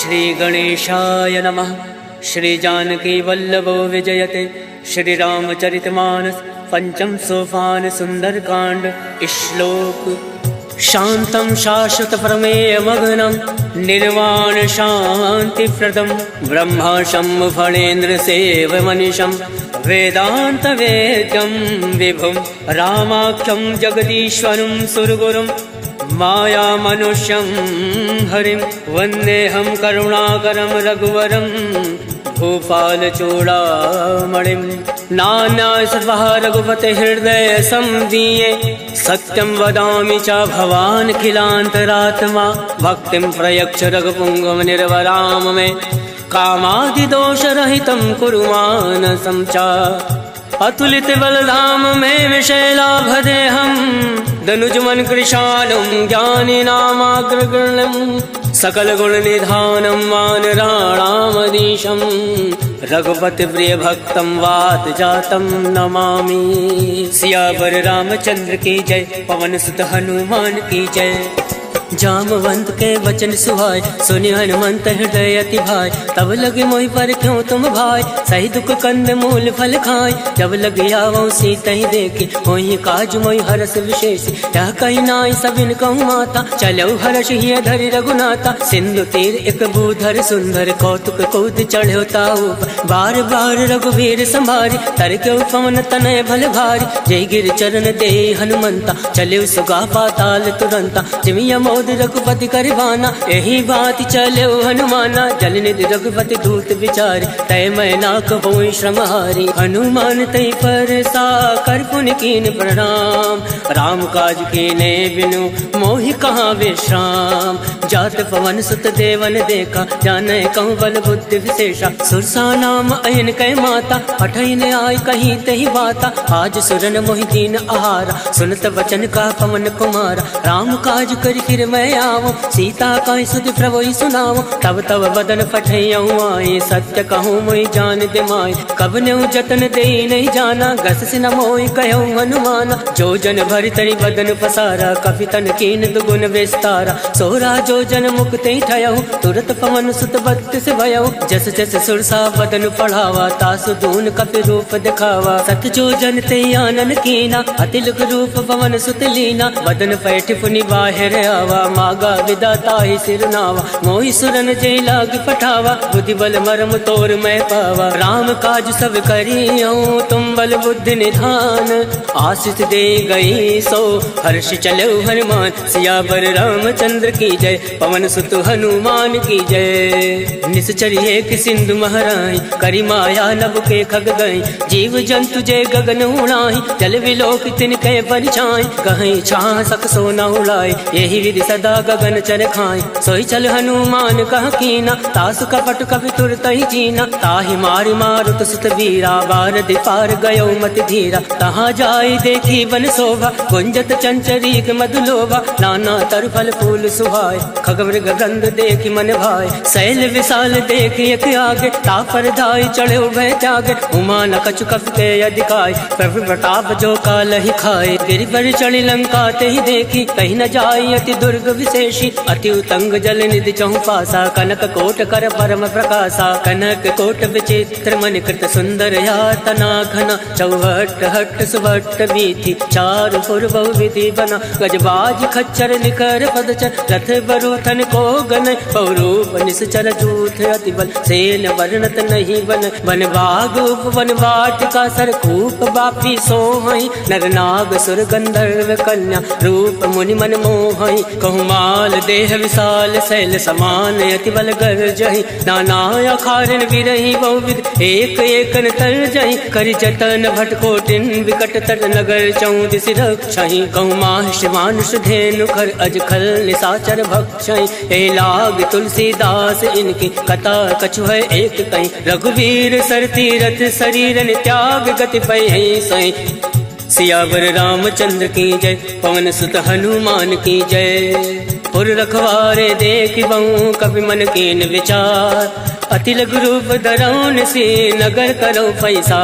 श्री गणेशाय नमः। श्री जानकी वल्लभो विजयते। श्री रामचरितमानस पंचम सोपान सुंदरकांड। श्लोक। शांतं शाश्वत प्रमेयमग्नं निर्वाण शांतिप्रदं ब्रह्मा शम्भु फणेन्द्र सेवमनिशं वेदांत वेद्यं विभुं रामाख्यं जगदीश्वरं सुरगुरुं माया मनुष्यं हरिं वन्देऽहं करुणाकरं रघुवरं भूपालचूडामणिं। नान्यायसर्वः रघुपते हृदय संदीये सत्यं वदामि च भवान् खिलान्तरात्मा भक्तिं प्रयच्छ रघुपुङ्गव निर्वराम मे कामादिदोषरहितं कुरु मानसं च अतुलित बलधाम मे विशैलाभदेहं दनुजमन कृशालं ज्ञानिनामाग्रगण्यं सकल गुण निधानं वानराणामधीशं रघुपति प्रिय भक्तं वात जातं नमामि। सियावर रामचंद्र की जय। पवन सुत हनुमान की जय। जामवंत के वचन सुहाय सुनि हनुमंत हृदय अति भाई। तब लगे मोहि पर क्यों तुम भाई सही दुख कंद मूल फल खाए। जब लगे आवो सीता ही देखे मोहि काज मोहि हरस विशेष। यह कही नाई सबिन कहूँ माता चलो हर्ष ही धरि रघुनाथा। सिंधु तीर एक भूधर सुंदर कौतुक कूद चढ़ो ताऊ बार बार रघुवीर संभारी तर क्यों पवन तनय भल भारी। जय गिर चरण दे हनुमंता चले सुगा पाताल तुरंता। जिमिया मोद रघुपति करवाना यही बात चले हनुमाना। जल निधि रघुपति दूत विचारी तय मैं ना कहों श्रमहारी। हनुमान तय पर सा कर पुन कीन प्रणाम राम काज कीने बिनु मोहि कहाँ विश्राम। जात पवन सुत देवन देखा जाने कहूँ बल बुद्धि विशेषा। सुरसा नाम अयन कै माता पठन आय कहीं तही बाता। आज सुरन मोहि दीन आहारा सुनत वचन का पवन कुमारा। राम काज कर फिर मैं आवो सीता का सुध प्रभु सुनाओ। तब तब बदन फटैयऊ आए सत्य कहूँ मोहि जान दे माय। कब ने जतन दे नहीं जाना गस से न मोहि कहूँ हनुमाना। जो जन भरि तरि बदन पसारा कपि तन कीन दुगुन विस्तारा। सोरा जो जन मुक्त ठयऊ तुरत पवन सुत बत्तीस भयऊ। जस जस सुरसा बदन पढ़ावा तासु दून कपि रूप दिखावा। सत जो जन ते आनन कीना अतिलुक रूप पवन सुत लीना। बदन पैठ पुनि बाहिर आवा मागा विदाता ही सिरनावा। मोहि सुरन जय लाग पठावा बुद्धि बल मरम तोर मैं पावा। राम काज सब करियो तुम बल बुद्धि निधान। आशीष दे गई सो हर्ष चलो हनुमान। सियावर रामचंद्र की जय। पवन सुत हनुमान की जय। निश्चरिए कि सिंधु महराई करी माया नभ के खग गई। जीव जंतु जय गगन उड़ाई जल विलोक तिनके परिछाई। कहीं छां सक सो न उड़ाई यही विधि सदा गगन चर खाए। सोई चल हनुमान कह कीना तासु कपट कपि तुरत ही जीना। ताहि मारि मारुत सुत वीरा बार दिपार गयो मति धीरा। तहाँ जाई देखी वन शोभा गुंजत चंचरीक मधुलोभा। नाना तर फल फूल सुहाय खग मृग गंध देखी मन भाई। शैल विशाल देखी एक आगे तापर धाई चढ़े भय त्यागे। उमा न कछु कप के अधिकाय प्रभु प्रताप जो काल ही खाए। गिरि पर चढ़ी लंका ते ही देखी कहीं न जाई अति दुर्ग विशेषी। अति उतंग जल निधि चहु पासा कनक कोट कर परम प्रकाशा। कनक कोट विचित्र मन कृत सुंदर यातना घना। चौहट हट सुभट वीथि चारु पुर बहु विधि बना। गजबाज खच्चर निकर पदचर रथ बरुथन को गन। बहुरूप निश्चर जूथ अति बल सेन वर्णत नहीं बन। वन बाग उपवन वाटिका सरकूप बापी सोहई। नर नाग सुर गंधर्व कन्या रूप मुनि मन मोहई। कहु माल देह विशाल शैल समान अति बल गर्जहि। नाना अखारन विरहि बहुविध एक एकन तर जहि। करि जतन भटकोटिन विकट तट नगर चौदिस रक्षहि। कहु माहिष मानुष धेनु खर अज खल निशाचर भक्षहि। हे लाग तुलसीदास इनकी कथा कछु है एक कहीं। रघुवीर सर तीरथ शरीरन त्याग गति पै सही। सियावर रामचंद्र की जय। पवन सुत हनुमान की जय। पुर रखवारे देख बहु कपि मन कीन विचार। अति लघु रूप धरौन से नगर करो पैसा।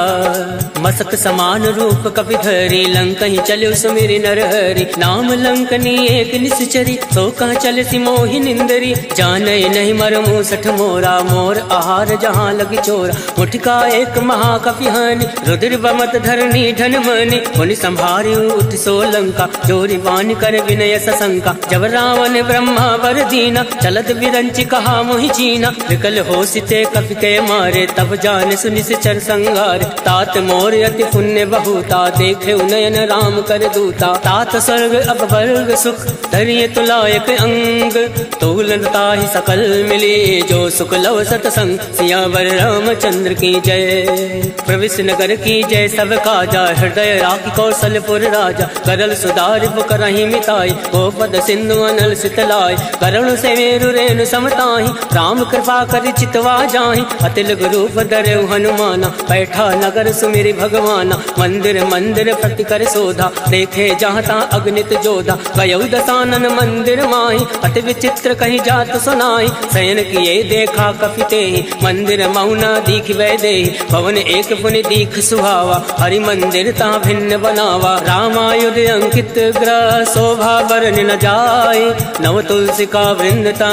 मसक समान रूप कपि धरी लंक ही चलो सुमिरि नरहरि। नाम लंकनी एक निश्चरी तो कहाँ चल सी मोहि निंदरी। जाने नहीं मर मूसठ मोरा मोर आहार जहाँ लगी चोरा। मुठका एक महाकपि हानि रुद्र बमत धरनी धन मनि। मुनि संभारी उठ सो लंका जोरी वाणी कर विनय सशंका। जब रावण ब्रह्मा वर दीना चलत विरंचि कहा मोहि चीना। विकल हो सिते कपि के मारे तब जान सुनि चर संगार। तात मोर अति पुण्य बहुता देखे नयन राम कर दूता। तात स्वर्ग अपवर्ग सुख धरिय तुलायक अंग। तुलनता ही सकल मिली जो सुख लव सतसंग। सियावर रामचंद्र की जय प्रविश नगर की जय सब काजा। हृदय राखी कौशलपुर राजा करल सुधार करही मिताई। गोपद सिंधु अनल सितलाय करुण से मेरु रेणु समताही। राम कृपा कर चितवा जाहि अतिल रूप धरे हनुमाना। बैठा नगर सुमिरि भगवाना मंदिर मंदिर प्रति कर शोधा। देखे जहाँ ता अग्नित जोधा गयौ दसानन मंदिर माही। अति विचित्र कहीं जात सुनाई शयन किए देखा कपिते। मंदिर मौना दीख वै दे भवन एक पुनि दीख सुहावा। हरि मंदिर ता भिन्न बनावा रामायुध अंकित ग्रह। शोभा वर्णि न जाए नव तुलसी का वृंदता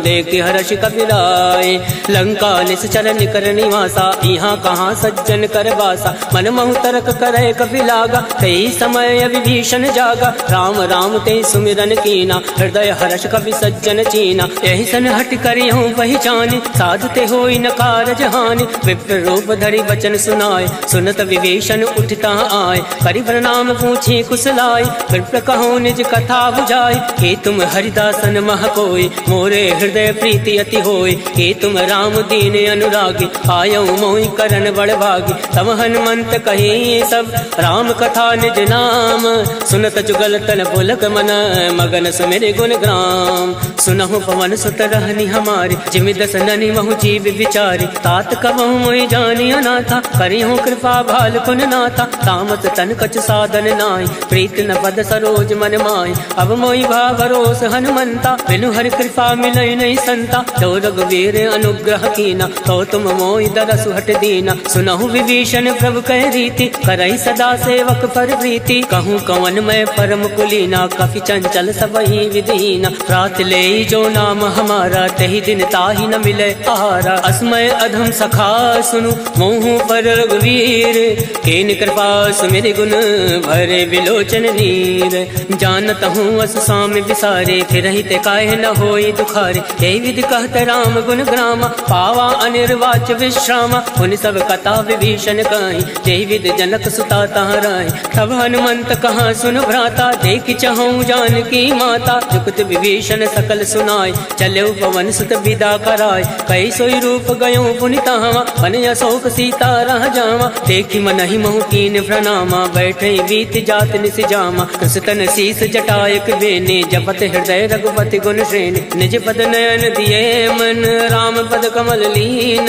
देख हर्ष कपिराय। लंका निश्चर निकर निवासा यहाँ कहाँ सज्जन कर वासा। मन महु तर्क करे कपि लागा कई समय विभीषण जागा। राम राम ते सुमिरन कीना हृदय हर्ष कपि सज्जन चीना। यही सन हट करी हूँ पहचानी साधते हो न कारज हानि। विप्र रूप धरि वचन सुनाए सुनत विभीषण उठता आए। करि प्रणाम पूछे कुशलाय विप्र कहो निज कथा बुझाई। के तुम हरिदासन मह कोई मोरे हृदय प्रीति अति होय। के तुम राम दीन अनुरागी आयो मोहि करन बड़ भागी। तब हनुमंत कही सब राम कथा निज नाम। सुनत जुगल तन पुलक मन मगन सुमिरि गुण ग्राम। सुनहु पवन सुत रहनी हमारी जिमि दस ननि महु जीव विचारी। तात कबहु मोहि जानी अनाथा करिहु कृपा भाल कुन नाथा। तामत तन कछ साधन नाहि प्रीत न पद सरोज मन माहि। अब मोहि भा भरोस हनुमंता बिनु हरि कृपा मिलई नहीं संता। तो रघुवीर अनुग्रह कीना तो तुम मोहि दरसु हट दीना। सुनहु विभीषण प्रभु कह रीति करई सदा सेवक पर प्रीति। कहूँ कवन मैं परम कुलीना कपि चंचल सबहि विधीना। रात ले जो नाम हमारा तही दिन ताहि न मिले आहारा। असमय अधम सखा सुनु मोहु पर रघुवीर। केन कृपा सुमिरि गुण भरे विलोचन नीर। जानत हूँ अस स्वामी विसारे फिर हित काहे न होई दुखारे। यही विधि कहत राम गुण ग्रामा पावा अनिर्वाच विश्रामा। उन सब कथा विभीषण कहीं जय विधि जनक सुता तहराए। तब हनुमंत कहाँ सुन भ्राता देख चहु जानकी माता। जुगत विभीषण सकल सुनाय चलो पवन सुत विदा कराय। कई सोई रूप गयो पुनि तहावा बन अशोक सीता रह जावा। देखी मन ही महु कीन प्रणामा बैठे बीत जात निस जामा। कृष्ण शीस जटायक बेने जपत हृदय रघुपति गुण श्रेणी। निज पद नयन दिए मन राम पद कमल लीन।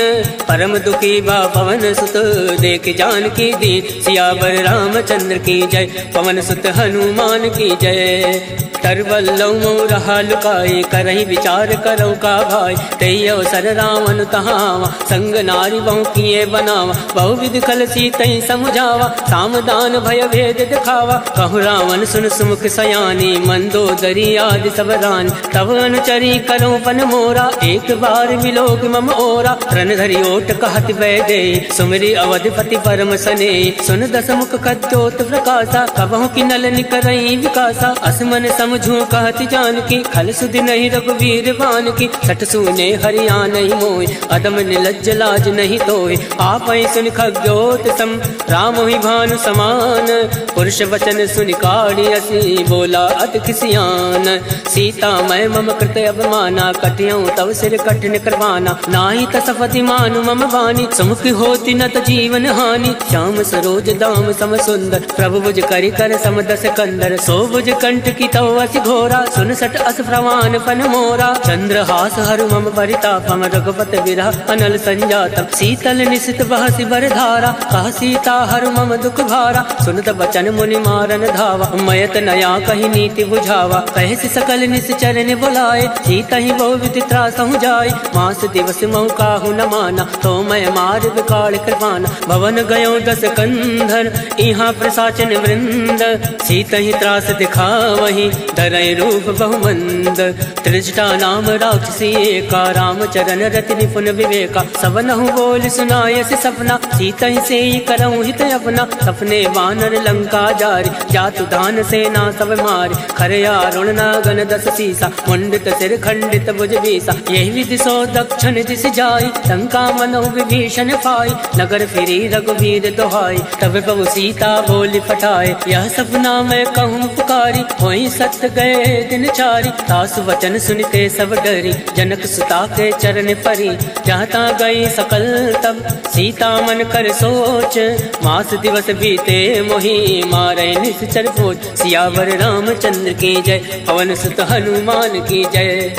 परम दुखी बा पवन सुत देख जानकी दीन। सियावर रामचंद्र की जय पवन सुत हनुमान की जय। तरवल्लौ मोर लुकाए करही विचार करो का भाई। तई अवसर रावण तहावा संग नारी बहु किए बनावा। बहु विधि खल सीतई समुझावा सामदान भय भेद दिखावा। कहु रावण सुन सुमुख सयानी मंदोदरी आदि सब रानी। तब अनुचरी करो पन मोरा एक बार मिलोग मम ओरा। रण धरि ओट कहत वै दे सुमिरि अवधिपति परम सने। सुन दस मुख कद्योत प्रकाशा कबहु की नल निकरई विकासा। असमन समझू कहत जानकी खल सुधि नहीं रघुवीर बान की। सठ सुने हरिया नहीं मोय अदम निलज्ज लाज नहीं तोय। आप सुन खग्योत सम राम ही भानु समान। पुरुष वचन सुन काढ़ी असी बोला अति खिसियान। सीता मैं मम कृत अवमाना कटियऊ तव सिर कठिन करवाना। नाही तसपति मानु मम बानी सुमुख होती न त जीवन हानि। श्याम सरोज दाम सम सुंदर प्रभु भुज करि कर समदस कंदर। सो भुज कंठ की तव हसि घोरा, सुन सट अस प्रमाण फन मोरा। चंद्रहास हरु मम परितापम, रघुपत विरह अनल संजातम। शीतल निशित बहसि बर धारा, कह सीता हरु मम दुख भारा। सुनत बचन मुनि मारन धावा, मयत नया कही नीति बुझावा। कहसि सकल निश्चर ने बुलाए, सीता ही बहु विधि त्रासहु जाय। मास दिवस महु काहू न माना, तो मैं मार विकाल कृपाना। भवन गयो दस कंधर, इहाँ प्रसाचन वृंद। सीता ही त्रास दिखावही, डरै रूप बहुमंद। त्रिजटा नाम राक्षसी एका, रामचरण रति निपुण विवेका। सबनहु बोल सुनायसि सपना, सीता ही से करऊँ हित अपना। सपने वानर लंका जारी, जातु दान सेना सब मारी। खरया रुण नागन दस सीसा, मुंडित सिर खंडित भुज बीसा। यही विधि सो दक्षिण दिस जाई, लंका मनो विभीषण पाई। नगर फिरी रघुवीर दोहाई, तब प्रभु सीता बोली पठाए। यह सपना मैं कहूँ पुकारी, होई सत्य गए दिन चारी। तासु वचन सुनते सब डरी, जनक सुता के चरण परी। जहाँ गई सकल तब, सीता मन कर सोच। मास दिवस बीते मोहि, मारे निश्चर पोच। सियावर रामचंद्र की जय, पवन सुत हनुमान की जय।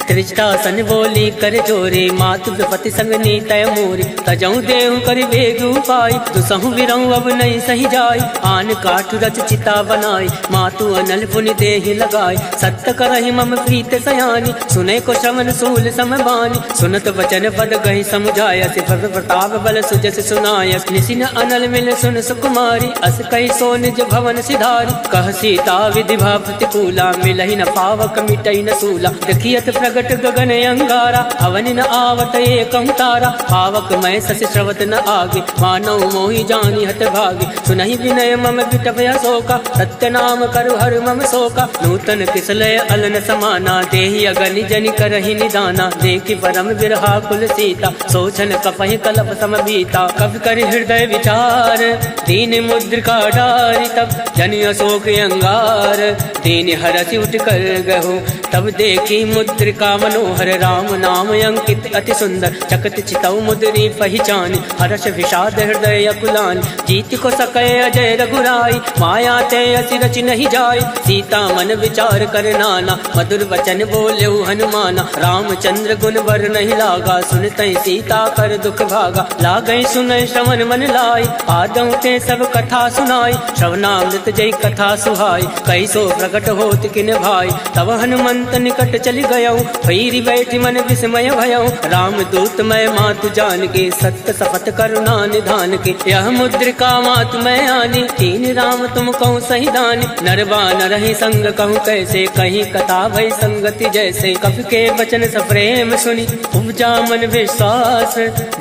त्रिजटासन बोली कर जोरे, मातु विपति संग नीतय मोरी। तजऊ देहु कर बेग उपाय, दुसहु विरऊ अब नहीं सही जाय। आन काठ रच चिता बनाई, मातु अनल पुनि देहि लगाई। सत्य करहि मम प्रीत सयानी, सुने को श्रवण सूल समबानी। सुनत वचन पद गहि समुझाय, सिफर प्रताप बल सुजस सुनाय। निसिन अनल मिल सुन सुकुमारी, अस कहि सो निज भवन सिधारी। कह सीता विधि भा प्रतिकूला, मिलहि न पावक मिटई न सूला। देखियत प्रगट गगन अंगारा, अवनि न आवत एकं तारा। पावक मैं ससि श्रवत न आगे, मानव मोहि जानी हत भागे। सुनहि विनय मम विटपय शोका, सत्य नाम करु हर मम शोका। नूतन किसलय अलन समाना, देहि अगनि जनि करहि निदाना। देखि परम विरहा कुल सीता, सोचन कपहि कलप सम बीता। कवि कर हृदय विचार, दीन मुद्रिका डारि। तब जनि अशोक अंगार, दीन हरसि उठ कर गहु। तब देखी मुद्रिका मनोहर, राम नाम अंकित अति सुंदर। चकत चितऊ मुद्री पहचानी, हर्ष विषाद हृदय कुलानी। जीत को सकै अजय रघुराई, माया ते असि रचि नहीं जाय। सीता मन विचार कर नाना, मधुर वचन बोलेउ हनुमाना। रामचंद्र गुण बर नहीं लागा, सुनतै सीता कर दुख भागा। लागै सुनै श्रवण मन लाई, आदौ ते सब कथा सुनाई। श्रवणामृत जय कथा सुहाई, कैसो प्रकट होत किन भाई। तब हनुमंत निकट चली गयऊ, भैरी बैठी मन विस्मय भयऊ। राम दूत मैं मातु जान के, सत्य सपथ करुणा निधान के। यह मुद्रिका मातु मैं आनी, तीन राम तुम कहूँ सही दानी। नरवा नरहि संग कहूँ कैसे, कहीं कथा भई संगति जैसे। कवि के वचन सप्रेम सुनी, उपजा मन विश्वास।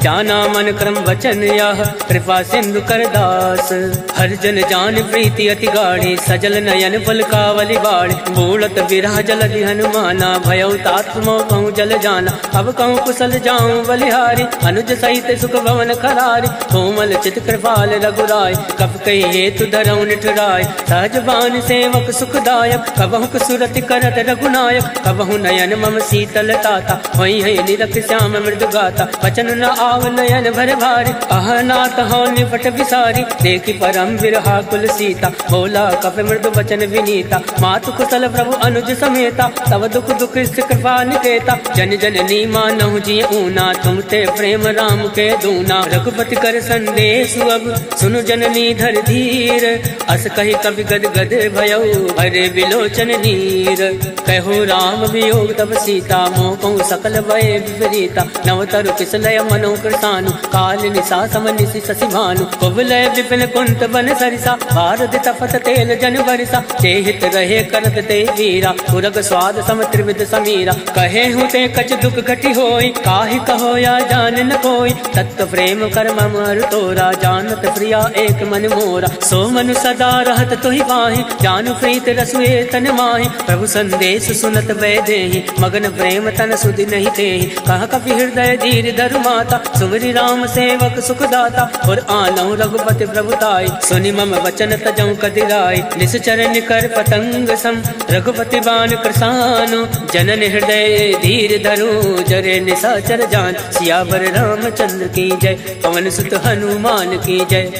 जाना मन क्रम वचन यह, कृपा सिंधु कर दास। हर जन जान प्रीति अति गाढ़ी, सजल नयन पलकावली बाढ़। बूढ़त विरह जलधि हनुमाना, भयउ तात मोह कहूँ जल जाना। अब कहूँ कुशल जाऊँ बलिहारी, अनुज सहित सुख भवन खरारी। कोमल चित कृपाल रघुराय, कब कही हेतु धरऊ निठुराय। सहज बान सेवक सुखदायक, कबहु सुरति करत रघुनायक। कबहु नयन मम शीतल ताता, वही है निरख श्याम मृदु गाता। वचन न आव नयन भर भारी, अह नाथ हो निपट विसारी। देखी परम विरहा कुल सीता, बोला कप मृदु वचन विनीता। मातु कुशल प्रभु अनुज समेता, तब दुख दुख कृपा निकेता। जन जननी मानहु जी ऊना, तुम ते प्रेम राम के दूना। रघुपति कर संदेश अब, सुनु जननी धर धीर। अस कही कवि गद गद भयऊ, अरे विलोचन नीर। कहो राम वियोग तब सीता, मोह कहूँ सकल भय विपरीता। नवतरु किसलय मनो कृतानु, काल निशा सम निशि शशि भानु। कुबलय विपिन कुंत बन सरिसा, भारत तपत तेल जन बरिसा। तेहित रहे करत ते वीरा, पुरग स्वाद सम त्रिविध समीरा। कहे हूँ ते कछ दुख घटी होई, काहि कहो या जान न कोई। तत्व प्रेम कर मम तोरा, जानत प्रिया एक मन मोरा। सो मनु सदा रहत तोहि पाहि, जानु प्रीत रसुए तन माहि। प्रभु संदेश सुनत वै देहि, मगन प्रेम तन सुधि नहीं तेहि। कह कपि हृदय धीर धरु माता, सुमरि राम सेवक सुखदाता। और आनौ रघुपति प्रभुताई, सुनि मम वचन तजौ कदिराई। निश्चर निकर पतंग सम, रघुपति बान कृसानु। जनन हृदय धीर धरु, जरे निशाचर जान। सियावर रामचंद्र की जय, पवन सुत हनुमान की जय।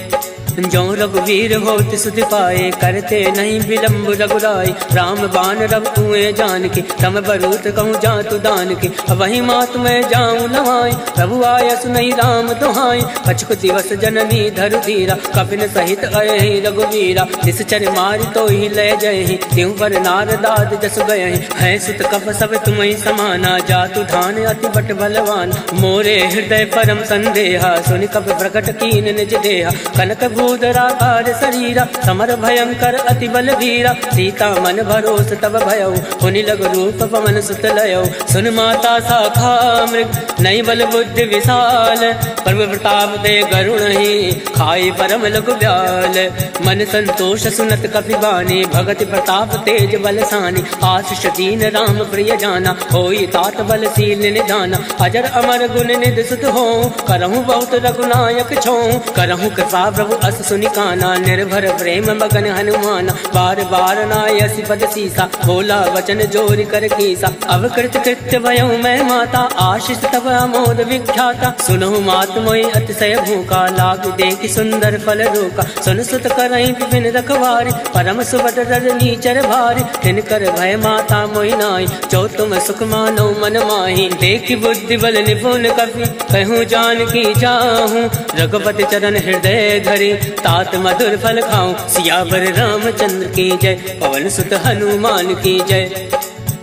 जो रघुवीर होत सुध पाए, करते नहीं विलम्ब रघुराई। राम बाण रघु कुएं जान के, तम बरूत कहूँ जातु दान के। वही मात मैं जाऊँ लवाई, प्रभु आया सुनई राम दुहाई। कछुक दिवस जननी धरु धीरा, कपिन सहित अयहि रघुवीरा। निश्चर मारि तो ही ले जयहि, त्यों पर नारदाद जस गयहि। है सुत कप सब तुम्हि समाना, जातु धान अति बट बलवान। मोरे हृदय परम संदेहा, सुनि कप प्रकट कीन निज देहा। कनक भूधराकार शरीरा, समर भयंकर अति बल वीरा। सीता मन भरोस तब भयउ, पुनि लग रूप पवन सुत लयउ। सुन माता शाखा मृग, नई बल बुद्धि विशाल। प्रभु प्रताप दे गरुण ही, खाई परम लघु ब्याल। मन संतोष सुनत कपि बानी, भगति प्रताप तेज बलसानी। आशीष दीन राम प्रिय जाना, होई तात बल शील निधाना। अजर अमर गुण निधि सुत हो, करहु बहुत रघुनायक छो। करहु कृपा प्रभु अस सुनि काना, निर्भर प्रेम मगन हनुमाना। बार बार नायसि पद सीसा, बोला वचन जोरि कर कीसा। अवकृत कृत्य भयउ मैं माता, आशीष तब अमोद विख्याता। सुनहु मात मोहि अतिशय भूखा, लाग देखि सुंदर फल रूका। सुन सुत करहि विपिन रखवारी, परम सुबद रजनी चर भारी। तिनकर भय माता मोहि नाई, जो तुम सुख मानो मन माही। देखि बुद्धि बल निपुण कपि, कहूँ जान की जाहूँ। रघुपति चरण हृदय धरे, तात मधुर फल खाऊं। सियावर रामचंद्र की जय, पवन सुत हनुमान की जय।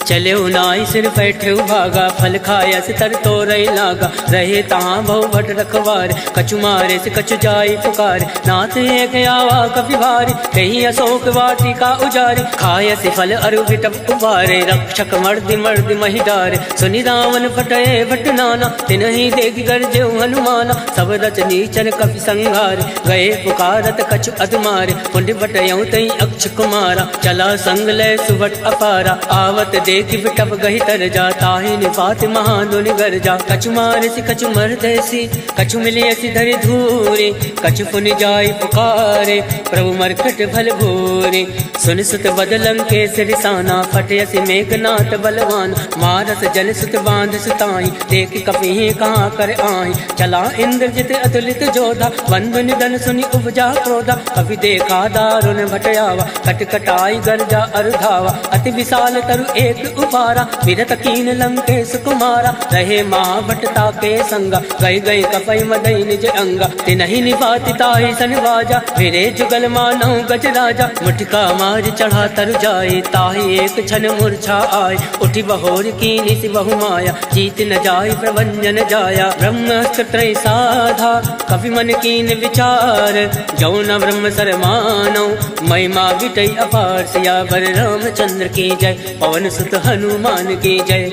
चले नाई सिर बैठे भागा, फल खाया से तर तो रही लागा। रहे तहाँ बहु भट रखवार, कछु मारे से कछु जाई पुकार। नाथ एक आवा कपि भारी, कहीं अशोक वाटिका उजारी। खाया से फल अरु विटप उबारे, रक्षक मर्दि मर्दि महि डारे। सुनि रावण फटए भट नाना, तिनहि देख गरजेउ हनुमाना। सब रच नीचर कपि संघारे, गए पुकारत कछु अधमारे। पुण्य बटयउ तई अक्ष कुमारा, चला संग लय सुबट अपारा। आवत देखि बिटप गहि तर जा, ताहि निपात महादुनि गर जा। कछु मारसि कछु मरदैसी, कछु मिलियसि धरि धूरे। कछु पुनि जाई पुकारे, प्रभु मरकट भल भूरे। सुन सुत बदलं के सिरसाना, फटयसि मेघनाथ बलवान। मारस जल सुत बांध सुताई, देखि कपि कहाँ कर आहि। चला इंद्रजित अतुलित जोधा, बंधु निधन सुनि उपजा क्रोधा। कपि देखा दारुण भटयावा, कटकटाई गर्जा अरुधावा। अति विशाल तरु एक उपारा, विरत कीन लंकेश कुमारा। रहे महाभटता के संगा, गई गई कपई मदई निज अंगा। तिनहि निपाति ताहि सन बाजा, फिरे जुगल मानौ गज राजा। मुठिका मार चढ़ा तर जाए, ताहि एक क्षण मूर्छा आए। उठि बहोर कीनि सि बहु माया, जीत न जाय प्रभंजन जाया। ब्रह्मास्त्र त्रय साधा, कपि मन कीन विचार। जौ न ब्रह्म सर मानौ, महिमा विटै अपार। सियावर रामचंद्र की जय, पवन सुत हनुमान की जय।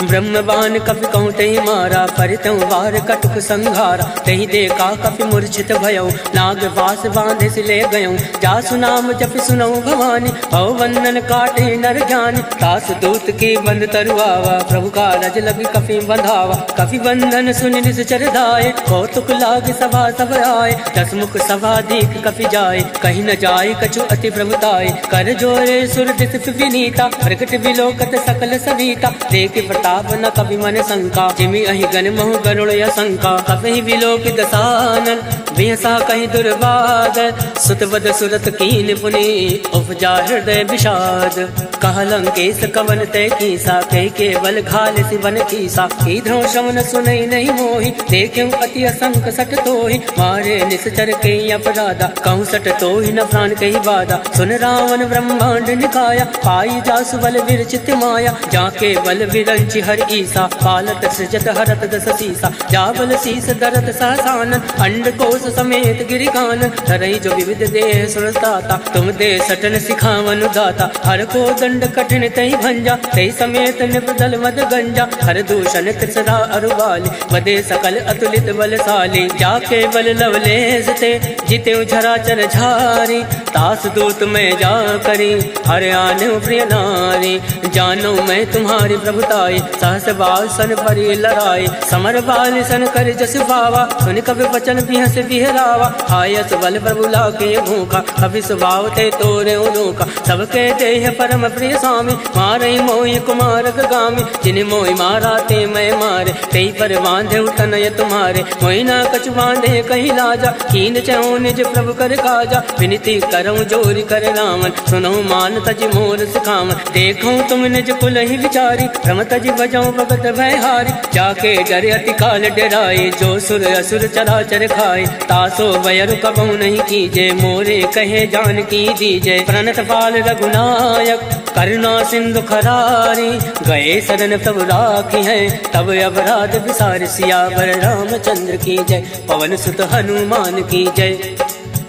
ब्रह्मबान कपि कहूँ तहि मारा, परितौ वार कटुक संघारा। तहि देखा कपि मूर्छित भयउ, नाग वास बांधे से ले गयउ। जासु नाम जपि सुनऊ भवानी, भव बंधन काटे नर ज्ञानी। तास दूत की बंद तरुआवा, प्रभु का रज लग कपि बंधावा। कपि बंधन सुनि निश्चर धाये, कौतुक लाग सभा सब आए। दस मुख सभा दीख कपि जाए, कहीं न जाय कछु अति प्रभुताय। कर जोरे सुर दिस विनीता, प्रकट विलोकत सकल सविता। देख प्रताप न कपि मन शंका, जिमि अहि गण महु गरुड़ असंका। कपि विलोक दसानन, बिहसा कहीं दुर्बाद। सुतवद सुरत कीन पुनि, उपजा हृदय विषाद। कहलंकेश कवन तय कीसा, कह केवल घाल सिवन कीसा। कीधो श्रवण सुनई नहीं मोहि, देखियो अति असंक सट तोहि। मारे निश्चर के अपराधा, कहूँ सट तोहि न प्राण कही बाधा। सुन रावण ब्रह्मांड निकाया, पाई जासु बल विरचित माया। जाके बल विरंचि हर ईसा, पालत सृजत हरत दस सीसा। जाबल शीस दरत सहसानन, अंड कोश समेत गिरिकानन। धरई जो विविध देह सुरताता, तुम दे सटन सिखावन दाता। हर को दंड कठिन तई भंजा, तई समेत निपदल मद गंजा। हर दूषण तिसरा अरुबाली, वदे सकल अतुलित बलशाली। जाके बल लवलेस ते, जिते झरा चर झारी। दास दूत में जा करी हरे आने प्रिय नारी। जानो मैं तुम्हारी प्रभुताई सहस बाल सन परी लड़ाई। समर बाल सन कर जस पावा सुन कवि वचन बिहस बिहरावा। आयस बल प्रभु लाके भूखा कवि स्वभाव ते तोरे उनूका। सबके देह परम प्रिय स्वामी मारे मोहि कुमारक गामी। जिन मोहि मारा ते मैं मारे तेई पर बांधे उठनय तुम्हारे। मोहि ना कछु बांधे कहीं लाजा कीन चहु निज प्रभु कर काजा। विनती करऊं जोरी कर रामन सुनो मान तज मोर सिखावन। देखूं तुम निज कुल ही विचारी रम तज बजाऊं भगत भयहारी। जाके डरे अति काल डराए जो सुर असुर चराचर खाए। तासो वयर कबहु नहीं कीजे मोरे कहे जान की दीजे। प्रणत पाल रघुनायक करुणा सिंधु खरारी। गए सदन प्रभु राखी है तब अपराध विसार। सियावर रामचंद्र की जय पवन सुत हनुमान की जय।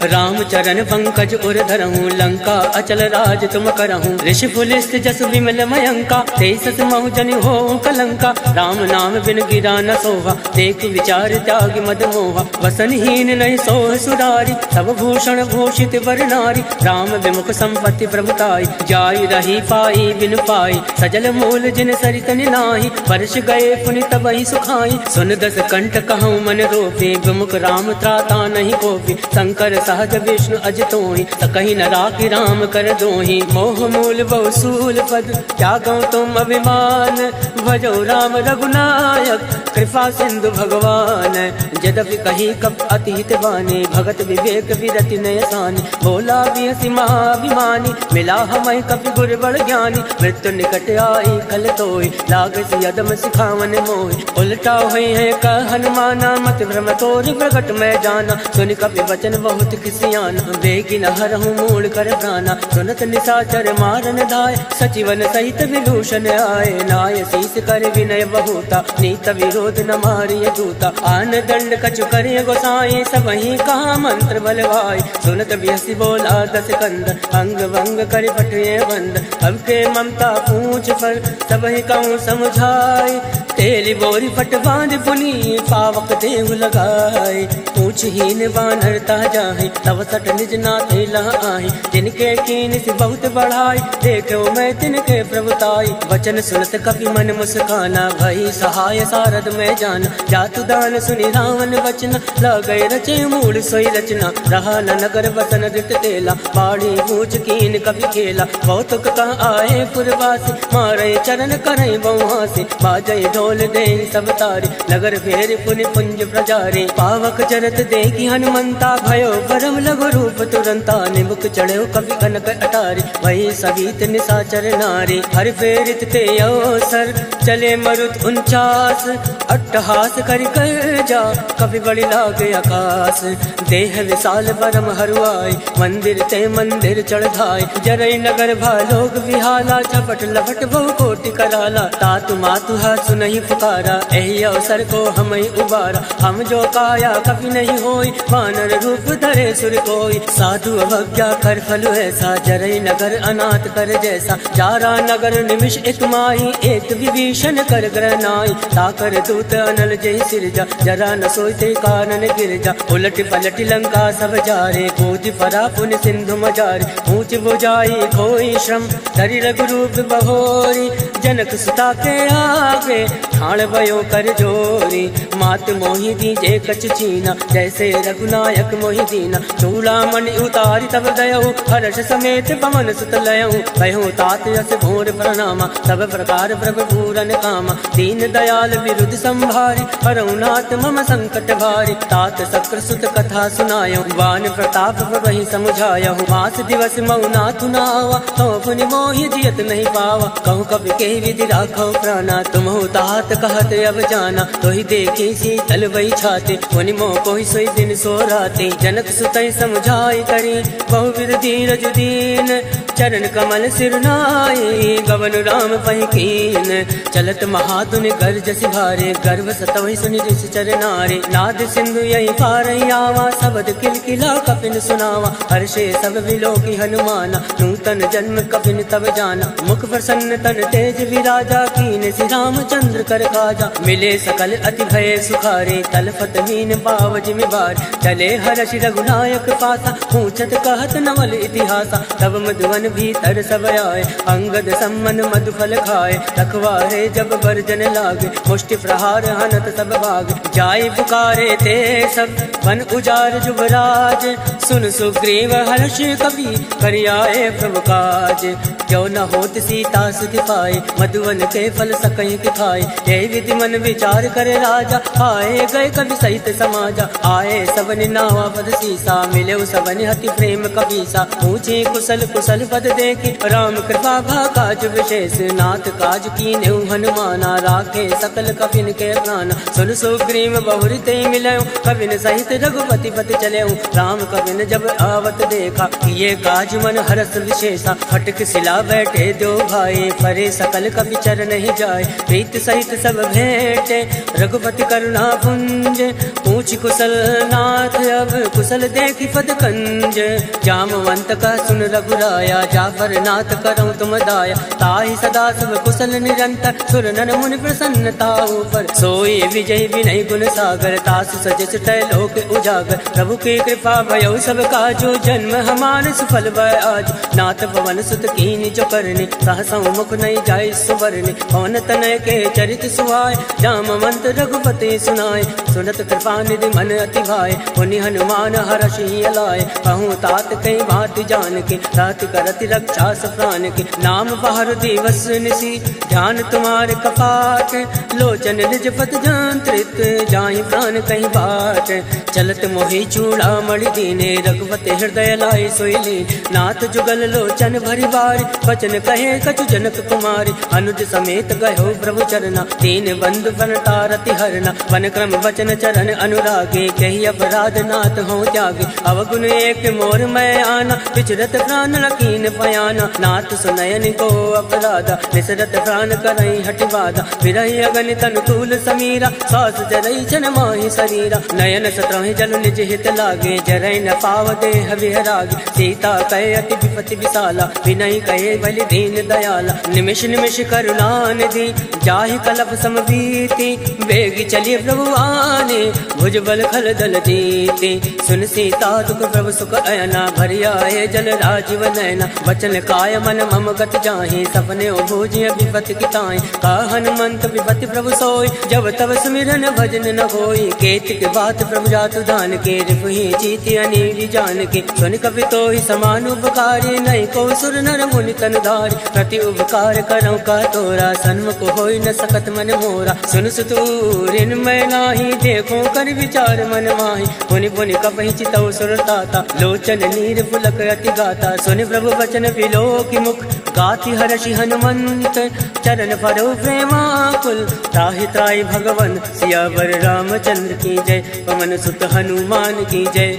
राम चरण पंकज उर धरहूँ लंका अचल राज तुम करहूँ। ऋषि पुलिस जस विमल मयंका तेसस महु जन हो कलंका। राम नाम बिन गिरा न सोहा देख विचार त्याग मद मोहा। वसनहीन नहीं सोह सुरारी सब भूषण भूषित वर नारी। राम विमुख संपत्ति प्रभुताई जाई रही पाई बिन पाई। सजल मूल जिन सरित निनाही वर्ष गए पुनि तबहि सुखाई। सुन दस कंठ कहूँ मन रोपे विमुख राम त्राता नहीं कोपी। शंकर सहज विष्णु अज तोहि सकहि न राखि राम कर दोहि। मोह मूल बहु सूल पद त्यागो तुम अभिमान। भजो राम रघुनायक कृपा सिंधु भगवान। यद्यपि कही कप अति हित बानी भगत विवेक विरति नय सानी। बोला बिहसि महाभिमानी मिला हमहि कपि गुर बड़ ज्ञानी। मृत्यु निकट आई खल तोहि लागस यदम सिखावन मोहि। उलटा हुई है कह हनुमाना मत भ्रम तोरि प्रगट में जाना। सुनि कपि वचन बहुत किसियाना बेगी न हरहूँ मूल कर प्राणा। सुनत निशाचर मारन धाय सचिवन सहित विभूषण आए। नाय शीस कर विनय बहुता नीत विरोध न मारिय दूता। आन दंड कछु करे गोसाई सबहि कहा मंत्र बलवाई। सुनत बिहसि बोला दस कंद अंग भंग कर पटुए बंद। अब के ममता पूछ पर सबहि कहूँ समझाई। तेरी बोरी फट बांध पुनी पावक देहु लगाए। पूछ हीन बानर ताजा है तब सट निज नाथ आई। जिनके कीन से बहुत बढ़ाई देखो मैं तिनके प्रभुताई। वचन सुनत कपि मन मुस्काना भई सहाय सारद में जाना। जातु दान सुनि रावण वचन लगए रचे मूल सोई रचना। रहा न नगर वसन धृत तेला बाड़ी पूछ कीन कपि खेला। कौतुक कहाँ आए पुरवासी मारे चरण करे बहुहासी। बाजय ढोल दे सब तारी नगर फेर पुनि पुंज प्रजारे। पावक चरत देखी हनुमंता भयो परम लघु रूप तुरंता। निमुख चढ़ो कवि कनक अटारी वही सवित निशाचर नारी। हर फेरित ते अवसर चले मरुत 49 अट्टहास करि कर जा कवि बड़ी लागे आकाश। देह विशाल परम हरुआई मंदिर ते मंदिर चढ़ाई। जरई नगर भालोक विहाला झपट लपट बहु कोटि कराला। तातु मातु हा सुनहि पुकारा एहि अवसर को हमहि उबारा। हम जो काया कभी नहीं होई वानर रूप धरे सुर कोई। साधु अवज्ञा कर फल ऐसा जरई नगर अनाथ कर जैसा। जारा नगर निमिष एक माही एक विभीषण कर ग्रहनाई। ताकर दूत अनल जय सिरजा जरा न सोते कानन गिरजा। उलट पलट लंका सब जारे कूद परा पुन सिंधु मजारे। ऊंच बुझाई खोई श्रम धरि रघुरूप बहोरी। जनक सुता के आगे ठाण भयो कर जोरी। मात मोहि दीजे कछ छीना जैसे रघुनायक मोहि दीना। चूड़ामणि उतारी तब गयऊ हर्ष समेत पवन सुत लयऊ। कहो तात यस भोर प्रणामा सब प्रकार प्रभु पूरन कामा। दीन दयाल विरुद्ध संभारी हरउनाथ मम संकट भारी। तात शक्र सुत कथा सुनायऊ वान प्रताप वही समुझायऊ। मास दिवस मऊ नाथु नावा तो पुनि मोहि जियत नहीं पावा। कहूँ कवि के विधि राखो प्राणा तुमहु तात कहत अब जाना। तो ही देखी शीतल वही छाते पुनि मोह कोई सोई दिन सो राते। जनक सुतई समझाई करी बहुविध धीरज दीन चरण कमल सिरनाई गवन राम पहि कीन चलत महातुनि गर्जसि भारे गर्भ सतवहि सुनि ऋषि चरनारे नाद सिंधु यही पारई आवा शब्द किलकिला कपिन सुनावा हर्षे सब विलोकी हनुमाना नूतन जन्म कपिन तब जाना मुख प्रसन्न तन तेज विराजा कीन श्री रामचंद्र कर काजा मिले सकल अति भय सुखारे तलफत मीन पाव जिमि बार चले हर्षि रघुनायक पासा पूछत कहत नवल इतिहासा तब मधुवन भीतर सब आए अंगद सम्मन मधुफल खाए रखवारे जब बरजन लागे मुष्टि प्रहार हनत सब भाग जाय पुकारे ते सब वन उजार जुबराज सुन सुग्रीव हर्ष कवि करियाए प्रभु काज जो न होत सीता सुधि पाए मधुवन के फल सकहि खाए हे विधि मन विचार करे राजा आए गए कवि सहित समाजा आए सबन नावा पद सीसा मिले सबन हति प्रेम कबीसा पूछे कुशल कुशल पद देखे राम कृपा भा काज विशेष नाथ काज कीन्हु हनुमाना राखे सकल कपिन के प्राण सुन सुग्रीव बहुरी ते मिलयो कपिन सहित रघुपति पति चलयो राम कपिन जब आवत देखा ये काज मन हरस विशेषा फटक सिला बैठे दो भाई परे सकल कपि चर नहीं जाए प्रीत सहित सब भेंटे रघुपति करुणा पुंज पूछ कुशल नाथ अब कुशल देखी पद कंज जामवंत का सुन रघुराया जाफर नाथ करऊं तुम दाया ताहि सदा सब कुशल निरंतर सुर नर मुनि प्रसन्नता ऊपर सोई विजय विनय गुण सागर तास सजस लोक उजागर प्रभु की कृपा भयो सब काजो जन्म हमार सफल भय आज नाथ पवन सुत कीन जो करने सहसौ मुख नहीं जाय सुवरने पवन तनय के चरित सुहाय जामवंत रघुपति सुनाय सुनत कृपा निधि मन अति भाय पुनि हनुमान हर्षि अलाय कहूँ तात कई बात जान के तात करति रक्षा सप्रान के नाम बाहर दिवस निसी ध्यान तुम्हारे कपाट लोचन निज पद जंत्रित जाहि प्राण कहीं बाट चलत मोहि चूड़ा मणि दीने रघुपति हृदय लाय सोइली नाथ जुगल लोचन भरी बारी वचन कहे कछु जनक कुमारी अनुज समेत गयो प्रभु चरना दीन बंधु बनतारति हरना वन क्रम वचन चरण अनुरागे कही अपराध नाथ हो त्यागे अवगुण एक मोर मैं आना विचरत प्राण लकीन पयाना नाथ सुनयन को अपराधा निसरत प्राण करई हटिवादा विरही अगणित अनुकूल समीरा सास जरई जन माहि शरीरा नयन सत्रहि जल निज हित लागे जरई न पाव देह विहरागे सीता कहे अति विपति विशाला विनय कहे बलि दीन दयाला निमिष निमिष करुणा निधि जाहि कलप समबीति बेगी चलिए प्रभु आने भुजबल खल दल जीते सुन सीता दुख प्रभु सुख अयना भरिया है जल राजीव नैना वचन काय मन मम गत जाहि सपने भोजिय विपति किताई का हनुमंत विपति प्रभु सोई जब तब सुमिरन भजन न होई केतिक बात प्रभु जातु दान के रिपुहि जीति अनीरि जान के सुन कवि तो ही समान उपकारी नहीं को सुर नर मुनि तन धारी प्रति उपकार करौ का तोरा सन्मुख होई न सकत मन मोरा सुन सुतूरिन मैं नाही देखो कर विचार मन माही पुनि पुनि कपहि चितौ सुरताता लोचन नीर पुलक अति गाता सुनि प्रभु वचन विलोकि मुख गाति हर्षि हनुमंत चरण परो प्रेमाकुल ताहि त्राहि भगवन सियावर रामचंद्र की जय पवन सुत हनुमान की जय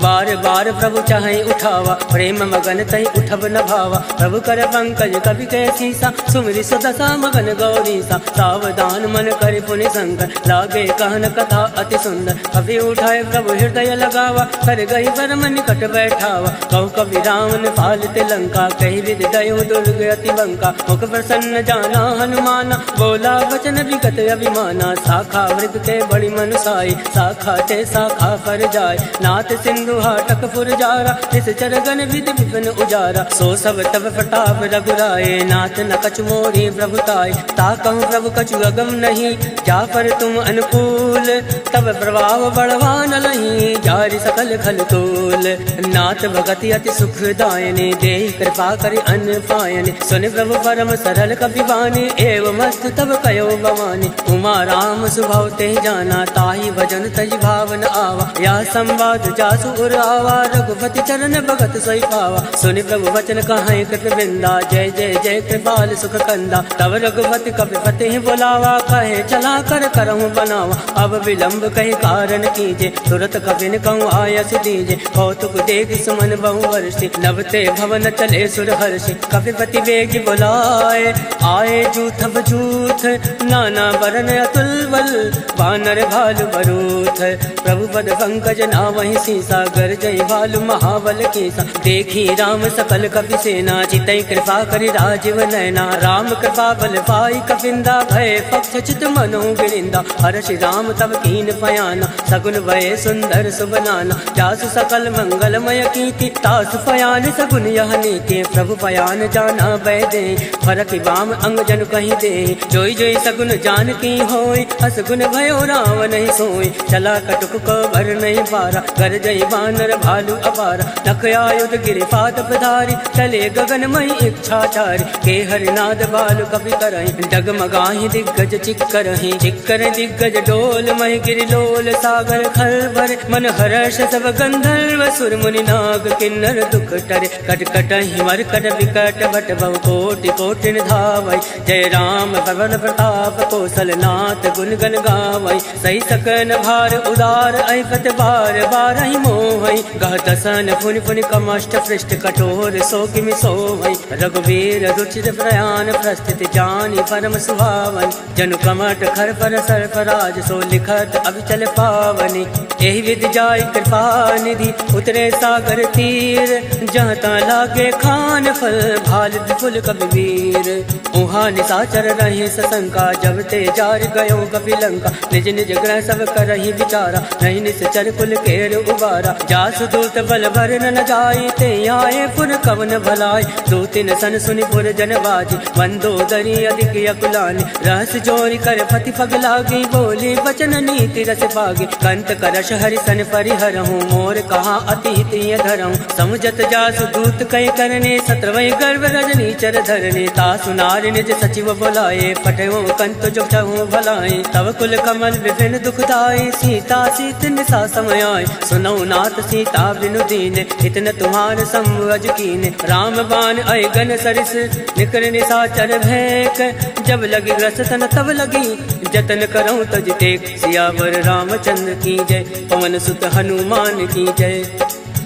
बार बार प्रभु चाहे उठावा प्रेम मगन तहि उठब न भावा प्रभु कर पंकज कवि के सीसा सुमिरि सुदशा मगन गौरीसा सावधान मन कर पुनि शंकर लागे कहन कथा अति सुंदर कवि उठाए प्रभु हृदय लगावा कर गई परम निकट बैठावा कहु कवि रावण पालित लंका कही विधि दयो दुर्ग अति बंका मुख प्रसन्न जाना हनुमाना बोला वचन विगत अभिमाना शाखा मृग के बड़ी मनुसाई शाखा ते शाखा पर जाय नाथ सिंधु हाटक फुरजारा इस चरगन विधि विपिन उजारा सो सब तब प्रताप रघुराए नाथ न कछु मोरी प्रभुताय ता कहूँ प्रभु कछु अगम नहीं जा पर तुम अनुकूल तब प्रभाव बढ़वान लही जारी सकल खल तूल नाथ भगति अति सुखदायने दे कृपा करि अन्न पायने सुन प्रभु परम सरल कपिवानी एवं मस्त तब कयो भवानी उमा राम सुभाव ते जाना ताहि भजन तज भावन आवा या संवाद जासु उर आवा, रघुपति चरण भगत सोई पावा। सुनि प्रभु वचन कहाई कृत बिंदा, जय जय जय कृपाल सुख कंदा। तब रघुपति कपिपति बुलावा, कहे चला कर करहूँ बनावा। अब विलंब कही कारण कीजे, तुरत कपिन कहूँ आयस दीजे। कौतुक देख सुमन बहु वर्षि, नभते भवन चले सुर हर्षि। कपिपति वेग बुलाए, आए जूथ बजूथ, नाना वरन अतुल बल, वानर भालु बरूथ। प्रभु पद पंकज नावहि सीसा, गरजई भालु महाबल केसा। देखी राम सकल कपि सेना, चितई कृपा करि राजीव नैना। राम कृपा बल पाई कपिंदा, भय पक्ष चित मनो गिरिंदा। हर्षि राम तब कीन पयाना, सगुन भय सुंदर सुबनाना। जासु सकल मंगलमय कीर्ति, तासु पयान सगुन यह नीति। प्रभु पयान जाना भय दे, फरक बाम अंग जन कहीं दे। जोई जोई सगुन जान की होई, असगुन भयो राम नहीं सोई। चला कटुक को भर नहीं पारा, कर जई बानर भालू अपारा। नख आयुध गिरि पात पधारी, चले गगनमयी इच्छाचारी। के हरिनाद भालु कपि करहि, डगमगाहि दिग्गज चिक्करहि। चिक्कर दिग्गज डोल महि गिरि लोल, सागर खल भरे मन हर्ष सब गंधर्व। सुर मुनि नाग किन्नर दुख टरे, कट कटहि मरकट विकट भट बहु कोटि कोटि धावै। जय राम पवन प्रताप, कौशल नाथ गुण गण गावै। सही सकन भार उदार, ऐपत बार बारहि मोहै। गह दसन पुनि पुनि कमष्ट पृष्ठ, कठोर सो किमि सोवै। रघुवीर रुचिर प्रयाण, प्रस्थित जानि परम सुभावन। जनु कमट खर पर सर्पराज, सो लिखत अविचल पावनि। एहि विधि जाय कृपा निधि, उतरे सागर तीर। जहाँ ता लागे खान फल, भाल विपुल कबीर। उहाँ निशाचर रहे सशंका, जब ते जार गयो कपिलंका। निज निज ग्रह सब करहि विचारा, नहीं निश्चर कुल केर उबारा। जासु दूत बल भर न जाई, ते आए पुर कवन भलाई। दूतिन सन सुनि पुर जन बाजी, मंदोदरी अधिक अकुलानी। रहस जोरी कर पति पग लागी, बोली वचन नीति रस पागी। कंत करश हरि सन परिहरहूँ, मोर कहा अति हित धरहूँ। समुझत जासु दूत कई करने, सत्रवै गर्भ रजनी चर धरने। तासु नारि निज सचिव बुलाए, पटयो कंत जो छहु भलाए। तब कुल कमल विभिन्न दुखदाई, सीता सीत निशा समय आए। सुनौ नाथ सीता बिनु दीने, इतन तुम्हार संवज कीने। राम बाण अय गन सरिस, निकर निशाचर भैक। जब लगी रस तन तब लगी, जतन करऊँ तज टेक। सियावर रामचंद्र की जय, पवन सुत हनुमान की जय।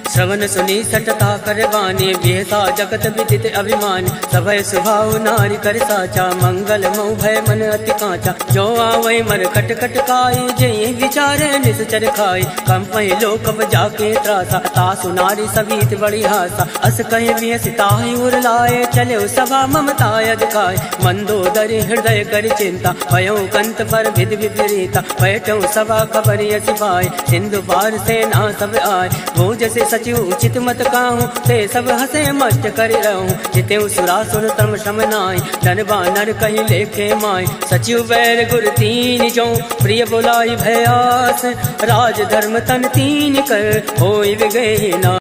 श्रवण सुनी सटता करवानी, बेहसा जगत विदित अभिमानी। सभय सुभाव नारी कर साचा, मंगल मऊ भय मन अति कांचा। जो आवै मर कट कट काई, जय विचारे निश्चर खाई। कंपहि लोक जाके त्रासा, तासु नारी सभीत बड़ी हासा। अस कहे वियस ताहि उर लाए, चले सभा ममताय दिखाए। मंदोदरी हृदय कर चिंता, भयो कंत पर विधि विपरीता। बैठो सभा खबर यस पाए, सिंधु पार सेना सब आए। वो जैसे सचिव उचित मत काहूँ, ते सब हसे मस्त कर रहूँ। जितेऊ सुरासुर तम श्रम नाई, धन बानर कहीं लेखे माई। सचिव बैर गुर तीन जो, प्रिय बुलाई भयास। राज धर्म तन तीन कर, होई विगह ना।